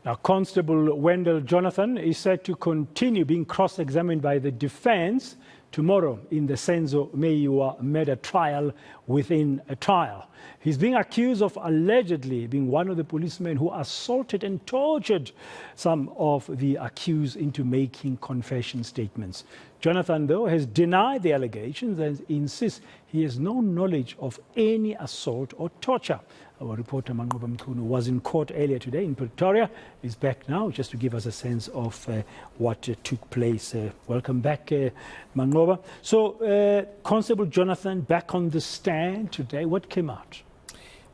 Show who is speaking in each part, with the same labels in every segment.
Speaker 1: Now, Constable Wendell Jonathan is set to continue being cross-examined by the defense tomorrow in the Senzo Meyiwa murder trial within a trial. He's being accused of allegedly being one of the policemen who assaulted and tortured some of the accused into making confession statements. Jonathan, though, has denied the allegations and insists he has no knowledge of any assault or torture. Our reporter Manqoba Mchunu was in court earlier today in Pretoria. He's back now just to give us a sense of what took place. Welcome back, Manqoba. So, Constable Jonathan back on the stand today. What came out?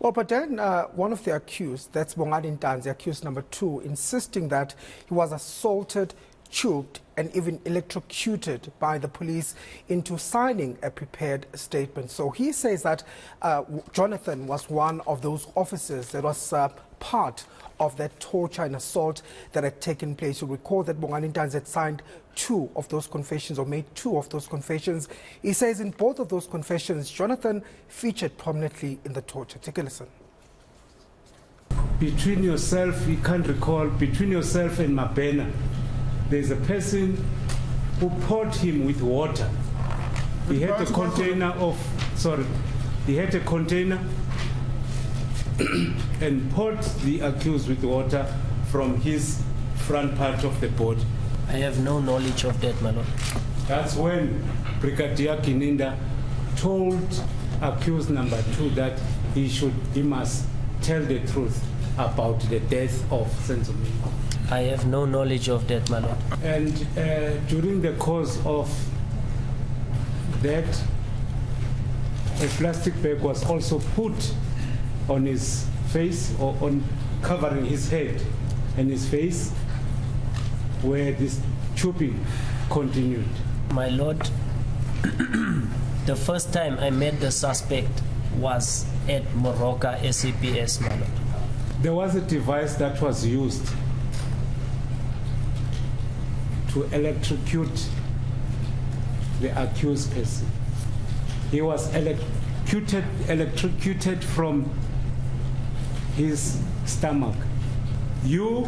Speaker 2: Well, but then one of the accused, that's Bongani Ntanzi, accused number 2, insisting that he was assaulted, choked and even electrocuted by the police into signing a prepared statement. So he says that Jonathan was one of those officers that was part of that torture and assault that had taken place. You recall that Bongani Ntanzi had signed 2 of those confessions, or made 2 of those confessions. He says in both of those confessions, Jonathan featured prominently in the torture. Take a listen.
Speaker 3: Between yourself, you can't recall, between yourself and Mabena, there's a person who poured him with water. He had a container and poured the accused with water from his front part of the body.
Speaker 4: I have no knowledge of that, my lord.
Speaker 3: That's when Brigadier Kininda told accused number 2 that he must tell the truth about the death of Senzo Meyiwa.
Speaker 4: I have no knowledge of that, my lord.
Speaker 3: And during the course of that, a plastic bag was also put on his face, or on covering his head and his face, where this chopping continued.
Speaker 4: My lord, the first time I met the suspect was at Moroka SAPS, my lord.
Speaker 3: There was a device that was used to electrocute the accused person. He was electrocuted from his stomach. You,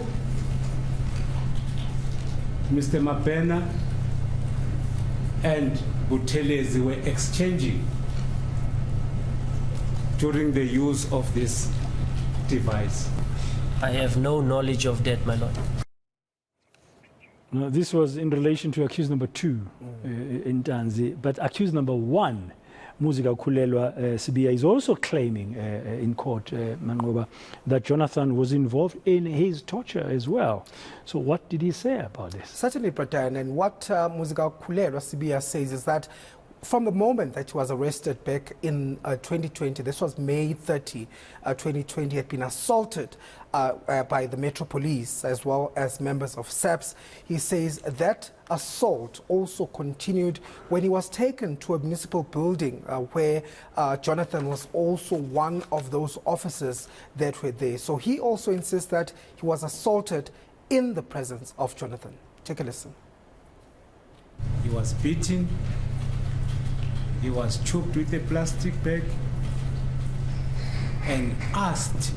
Speaker 3: Mr. Mabena and Buthelezi were exchanging during the use of this device.
Speaker 4: I have no knowledge of that, my lord.
Speaker 1: No, this was in relation to accused number 2 in Ntanzi, but accused number 1, Muzika Kulelwa Sibiya, is also claiming in court, Manqoba, that Jonathan was involved in his torture as well. So what did he say about this?
Speaker 2: Certainly, Brian, and what Muzika Kulelwa Sibiya says is that from the moment that he was arrested back in 2020, this was May 30, 2020, had been assaulted by the Metro Police as well as members of SAPS. He says that assault also continued when he was taken to a municipal building where Jonathan was also one of those officers that were there. So he also insists that he was assaulted in the presence of Jonathan. Take a listen.
Speaker 3: He was beaten. He was choked with a plastic bag and asked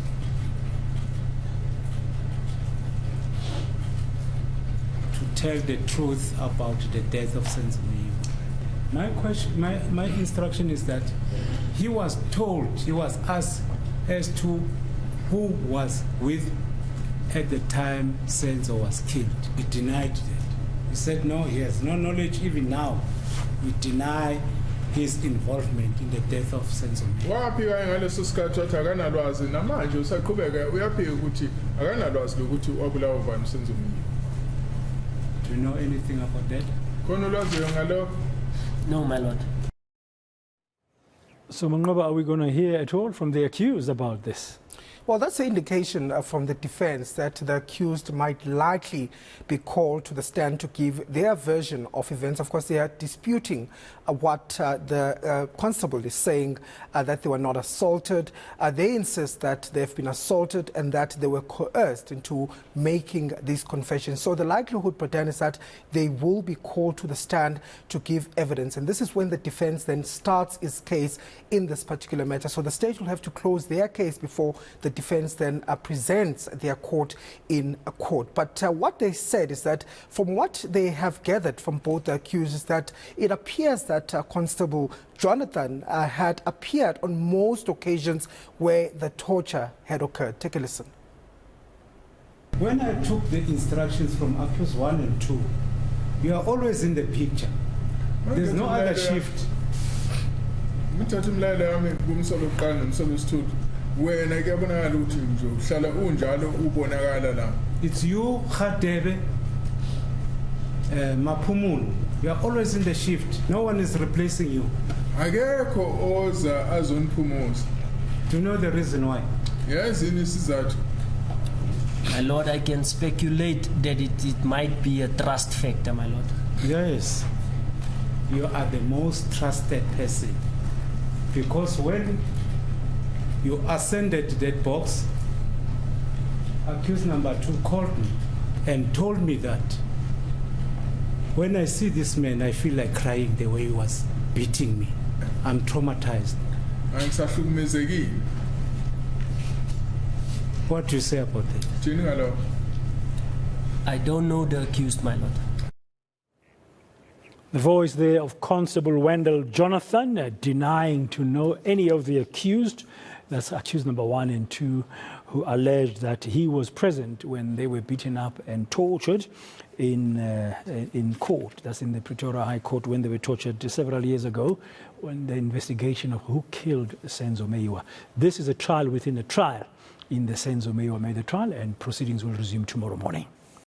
Speaker 3: to tell the truth about the death of Senzo Meyiwa. My instruction is that he was asked as to who was with at the time Senzo was killed. He denied that. He said no, he has no knowledge even now. We deny his involvement in the death of Senzo Meyiwa. Do you know anything about that?
Speaker 4: No, my lord.
Speaker 1: So, Manqoba, are we going to hear at all from the accused about this?
Speaker 2: Well, that's an indication from the defense that the accused might likely be called to the stand to give their version of events. Of course, they are disputing what the constable is saying, that they were not assaulted. They insist that they've been assaulted and that they were coerced into making these confessions. So the likelihood, Pradan, is that they will be called to the stand to give evidence. And this is when the defense then starts its case in this particular matter. So the state will have to close their case before the defense then presents their court in a court. But what they said is that from what they have gathered from both the accused is that it appears that Constable Jonathan had appeared on most occasions where the torture had occurred. Take a listen.
Speaker 3: When I took the instructions from accused 1 and 2, you are always in the picture. There's no other shift. It's you, Khadebe, Mapumul. You are always in the shift. No one is replacing you. Do you know the reason why?
Speaker 5: Yes, it is that.
Speaker 4: My lord, I can speculate that it might be a trust factor, my lord.
Speaker 3: Yes. You are the most trusted person. Because when you ascended that box, accused number 2 called me and told me that when I see this man, I feel like crying the way he was beating me. I'm traumatized. What do you say about that?
Speaker 4: I don't know the accused, my lord.
Speaker 1: The voice there of Constable Wendell Jonathan denying to know any of the accused. That's accused number 1 and 2, who alleged that he was present when they were beaten up and tortured in court. That's in the Pretoria High Court when they were tortured several years ago when the investigation of who killed Senzo Meyiwa. This is a trial within a trial in the Senzo Meyiwa murder trial, and proceedings will resume tomorrow morning.